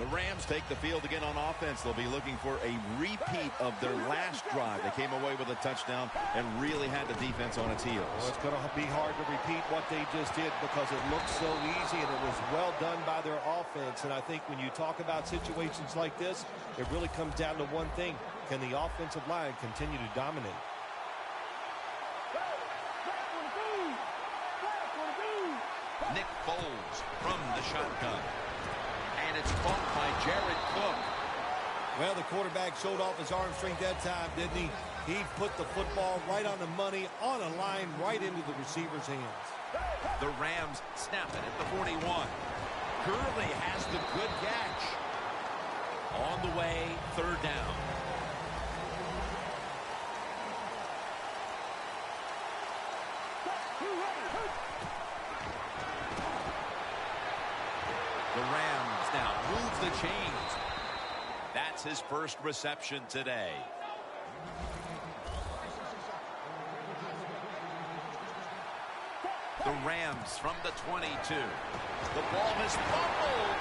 The Rams take the field again on offense. They'll be looking for a repeat of their last drive. They came away with a touchdown and really had the defense on its heels. Well, it's going to be hard to repeat what they just did because it looked so easy and it was well done by their offense. And I think when you talk about situations like this, it really comes down to one thing. Can the offensive line continue to dominate? Nick Foles from the shotgun. And it's caught by Jared Cook. Well, the quarterback showed off his arm strength that time, didn't he? He put the football right on the money, on a line, right into the receiver's hands. The Rams snap it at the 41. Gurley has the good catch. On the way, third down. The Rams now move the chains. That's his first reception today. The Rams from the 22. The ball is fumbled.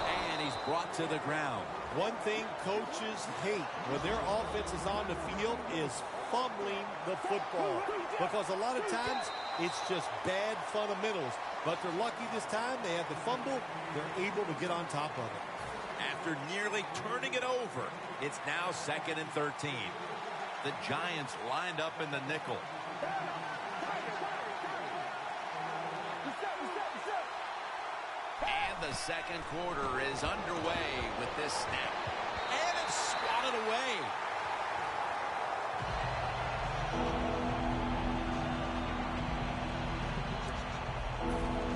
And he's brought to the ground. One thing coaches hate when their offense is on the field is fumbling the football. Because a lot of times it's just bad fundamentals. But they're lucky this time. They had the fumble. They're able to get on top of it. After nearly turning it over, it's now 2nd and 13. The Giants lined up in the nickel. And the second quarter is underway with this snap. And it's swatted away.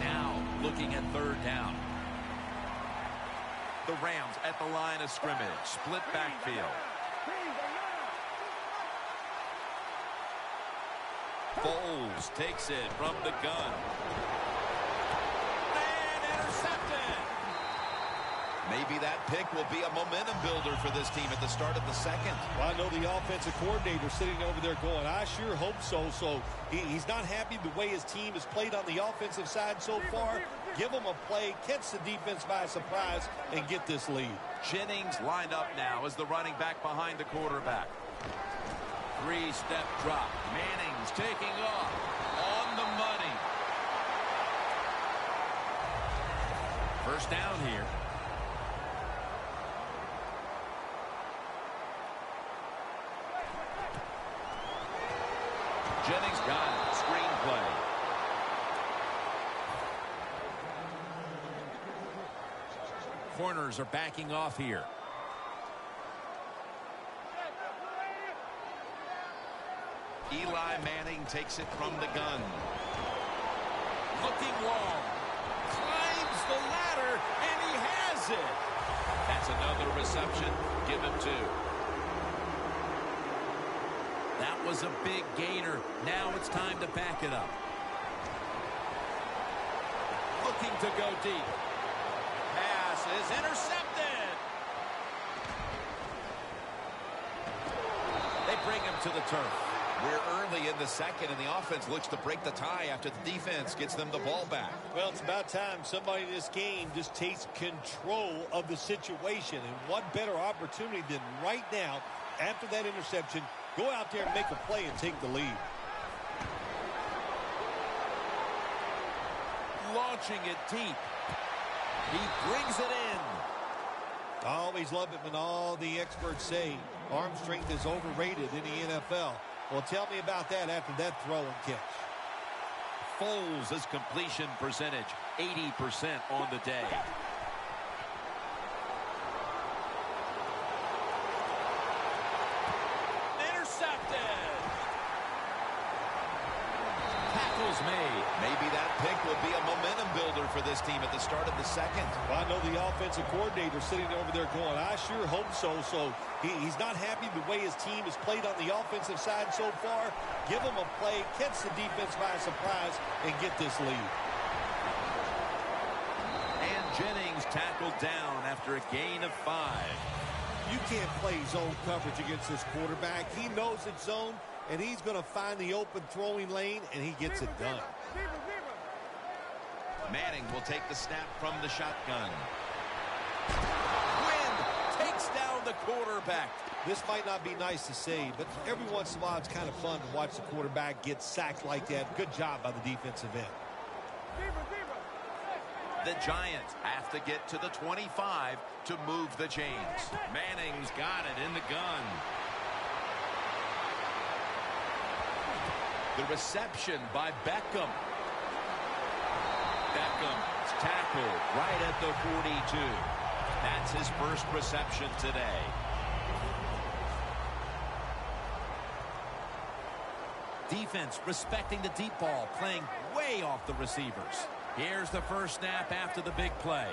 Now looking at third down. The Rams at the line of scrimmage. Split backfield. Foles takes it from the gun. And intercepted. Maybe that pick will be a momentum builder for this team at the start of the second. Well, I know the offensive coordinator sitting over there going, I sure hope so. So he's not happy the way his team has played on the offensive side so far. Give them a play, catch the defense by surprise, and get this lead. Jennings lined up now as the running back behind the quarterback. Three-step drop. Manning's taking off on the money. First down here. Jennings got it. Screenplay. Corners are backing off here. Eli Manning takes it from the gun. Looking long. Climbs the ladder, and he has it. That's another reception. Give him 2. That was a big gainer. Now it's time to back it up. Looking to go deep. Pass is intercepted. They bring him to the turf. We're early in the second, and the offense looks to break the tie after the defense gets them the ball back. Well, it's about time somebody in this game just takes control of the situation. And what better opportunity than right now, after that interception, go out there and make a play and take the lead. Launching it deep. He brings it in. I always love it when all the experts say arm strength is overrated in the NFL. Well, tell me about that after that throw and catch. Foles' completion percentage, 80% on the day. Intercepted. Tackles made. Maybe that pick will be a momentum builder for this team at the start of the second. Well, I know the offensive coordinator sitting over there going, I sure hope so. So he's not happy the way his team has played on the offensive side so far. Give him a play, catch the defense by surprise, and get this lead. And Jennings tackled down after a gain of 5. You can't play zone coverage against this quarterback. He knows it's zone, and he's going to find the open throwing lane, and he gets it done. Manning will take the snap from the shotgun. Quinn takes down the quarterback. This might not be nice to say, but every once in a while it's kind of fun to watch the quarterback get sacked like that. Good job by the defensive end. The Giants have to get to the 25 to move the chains. Manning's got it in the gun. The reception by Beckham. Beckham's tackled right at the 42. That's his first reception today. Defense respecting the deep ball, playing way off the receivers. Here's the first snap after the big play.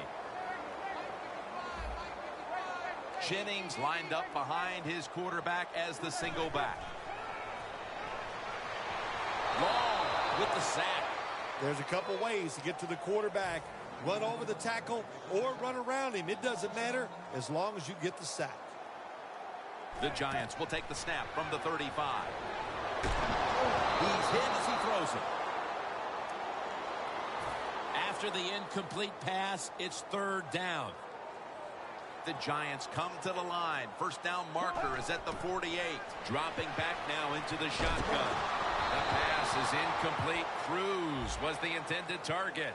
Jennings lined up behind his quarterback as the single back. Long with the sack. There's a couple ways to get to the quarterback. Run over the tackle or run around him. It doesn't matter as long as you get the sack. The Giants will take the snap from the 35. He's hit as he throws it. After the incomplete pass, it's third down. The Giants come to the line. First down marker is at the 48. Dropping back now into the shotgun. The pass is incomplete. Cruz was the intended target.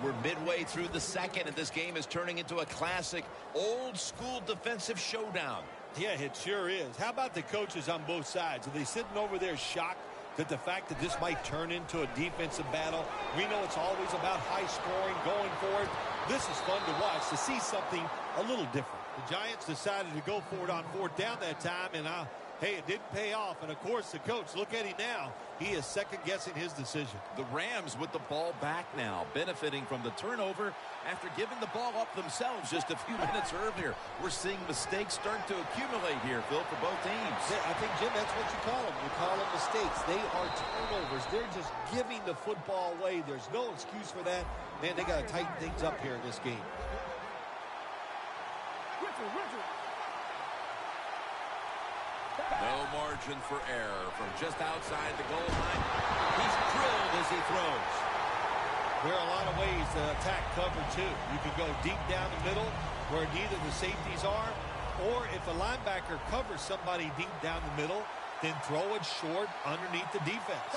We're midway through the second, and this game is turning into a classic old-school defensive showdown. Yeah, it sure is. How about the coaches on both sides? Are they sitting over there shocked that the fact that this might turn into a defensive battle? We know it's always about high scoring, going for it. This is fun to watch, to see something a little different. The Giants decided to go for it on fourth down that time, and hey, it didn't pay off. And, of course, the coach, look at him now. He is second-guessing his decision. The Rams with the ball back now, benefiting from the turnover after giving the ball up themselves just a few minutes earlier. We're seeing mistakes start to accumulate here, Phil, for both teams. Yeah, I think, Jim, that's what you call them. You call them mistakes. They are turnovers. They're just giving the football away. There's no excuse for that. Man, they got to tighten things up here in this game. No margin for error from just outside the goal line. He's drilled as he throws. There are a lot of ways to attack cover, too. You can go deep down the middle where neither the safeties are, or if a linebacker covers somebody deep down the middle, then throw it short underneath the defense.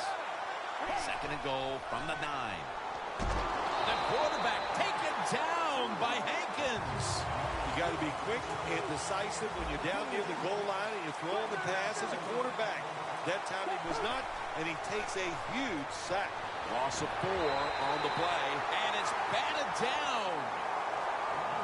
Second and goal from the 9. The quarterback taken down by Hankins. You got to be quick and decisive when you're down near the goal line and you're throwing the pass as a quarterback. That time he was not, and he takes a huge sack. Loss of 4 on the play, and it's batted down.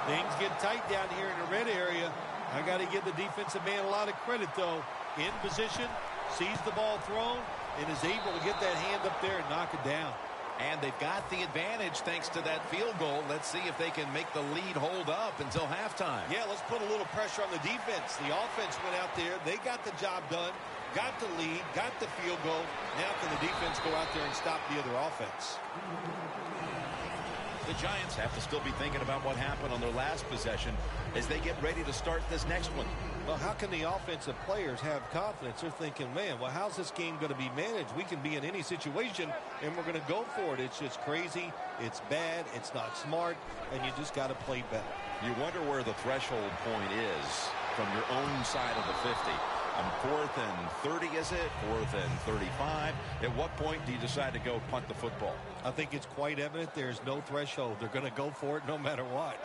Things get tight down here in the red area. I got to give the defensive man a lot of credit, though. In position, sees the ball thrown, and is able to get that hand up there and knock it down. And they've got the advantage thanks to that field goal. Let's see if they can make the lead hold up until halftime. Yeah, let's put a little pressure on the defense. The offense went out there. They got the job done, got the lead, got the field goal. Now can the defense go out there and stop the other offense? The Giants have to still be thinking about what happened on their last possession as they get ready to start this next one. Well, how can the offensive players have confidence? They're thinking, man, well, how's this game going to be managed? We can be in any situation, and we're going to go for it. It's just crazy. It's bad. It's not smart, and you just got to play better. You wonder where the threshold point is from your own side of the 50. 4th and 30, is it? 4th and 35. At what point do you decide to go punt the football? I think it's quite evident there's no threshold. They're going to go for it no matter what.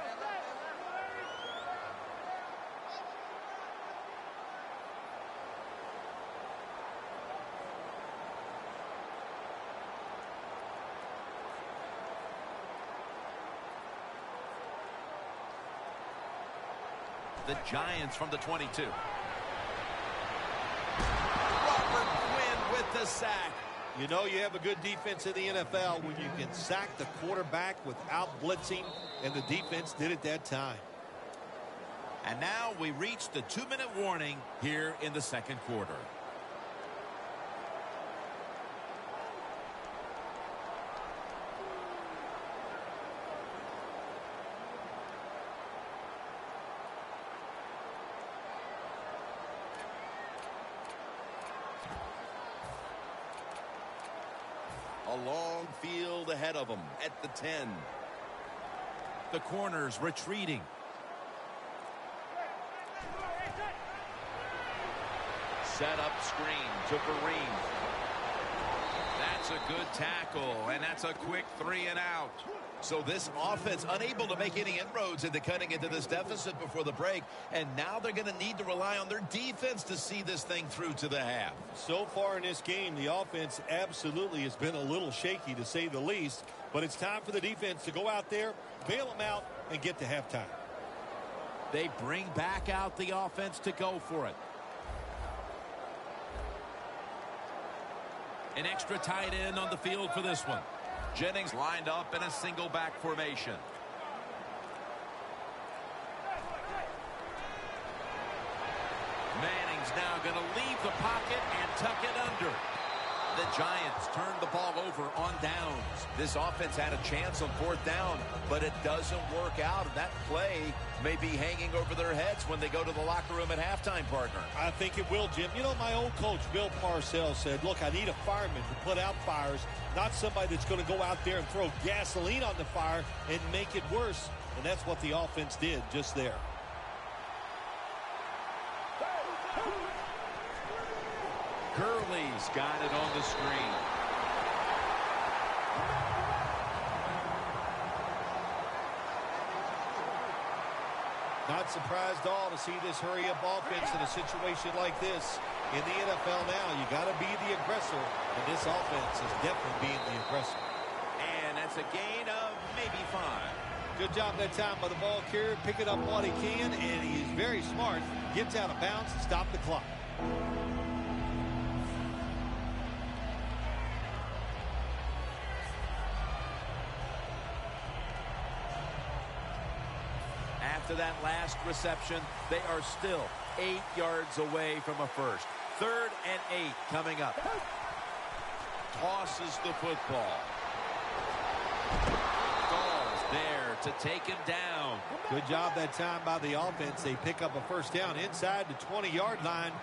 The Giants from the 22. With the sack. You know you have a good defense in the NFL when you can sack the quarterback without blitzing, and the defense did it that time. And now we reach the 2-minute warning here in the second quarter. A long field ahead of them at the 10. the corners retreating. Set up screen to Vereen. That's a good tackle, and that's a quick 3 and out. So this offense unable to make any inroads into cutting into this deficit before the break, and now they're going to need to rely on their defense to see this thing through to the half. So far in this game, the offense absolutely has been a little shaky, to say the least, but it's time for the defense to go out there, bail them out, and get to halftime. They bring back out the offense to go for it. An extra tight end on the field for this one. Jennings lined up in a single back formation. Manning's now going to leave the pocket and tuck it under. The Giants turned the ball over on downs. This offense had a chance on 4th down, but it doesn't work out. And that play may be hanging over their heads when they go to the locker room at halftime, partner. I think it will, Jim. You know, my old coach, Bill Parcells, said, look, I need a fireman to put out fires, not somebody that's going to go out there and throw gasoline on the fire and make it worse. And that's what the offense did just there. Gurley's got it on the screen. Not surprised at all to see this hurry-up offense in a situation like this. In the NFL now, you got to be the aggressor, and this offense is definitely being the aggressor. And that's a gain of maybe 5. Good job that time by the ball carrier, picking up what he can, and he's very smart. Gets out of bounds and stop the clock. After that last reception, they are still 8 yards away from a first. 3rd and 8 coming up. Tosses the football. Gall's there to take him down. Good job that time by the offense. They pick up a first down inside the 20-yard line.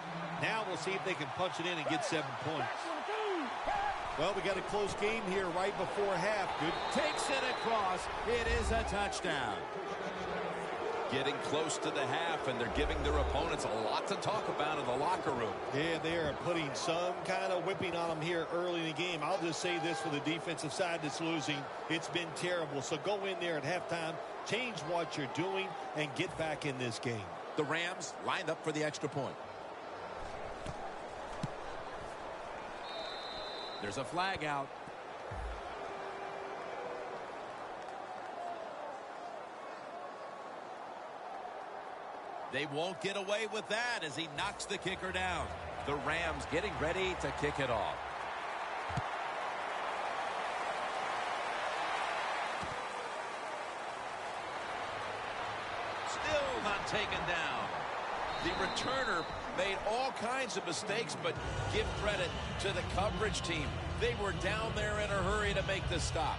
Now we'll see if they can punch it in and get 7 points. Well, we got a close game here right before half. Good. Takes it across. It is a touchdown. Getting close to the half, and they're giving their opponents a lot to talk about in the locker room. Yeah, they are putting some kind of whipping on them here early in the game. I'll just say this for the defensive side that's losing. It's been terrible. So go in there at halftime, change what you're doing, and get back in this game. The Rams lined up for the extra point. There's a flag out. They won't get away with that as he knocks the kicker down. The Rams getting ready to kick it off. Still not taken down. The returner made all kinds of mistakes, but give credit to the coverage team. They were down there in a hurry to make the stop.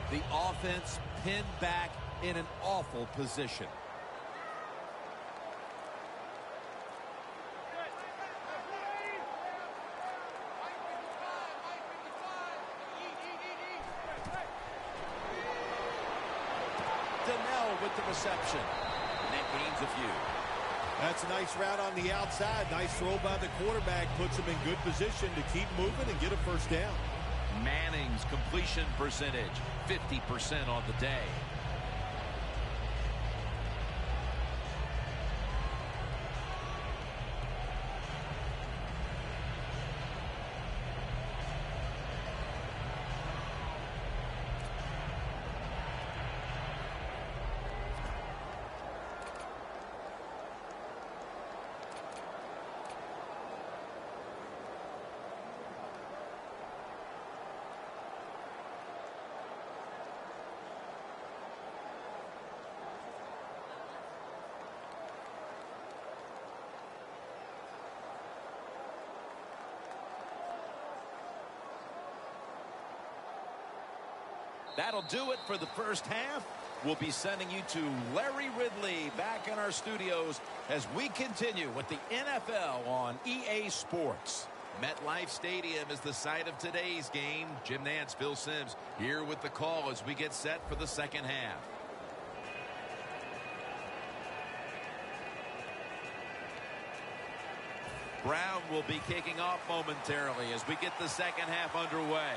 The offense pinned back in an awful position. Donnell with the reception. And that gains a few. That's a nice route on the outside. Nice throw by the quarterback. Puts him in good position to keep moving and get a first down. Manning's completion percentage, 50% on the day. That'll do it for the first half. We'll be sending you to Larry Ridley back in our studios as we continue with the NFL on EA Sports. MetLife Stadium is the site of today's game. Jim Nantz, Phil Simms here with the call as we get set for the second half. Brown will be kicking off momentarily as we get the second half underway.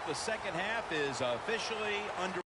The second half is officially underway.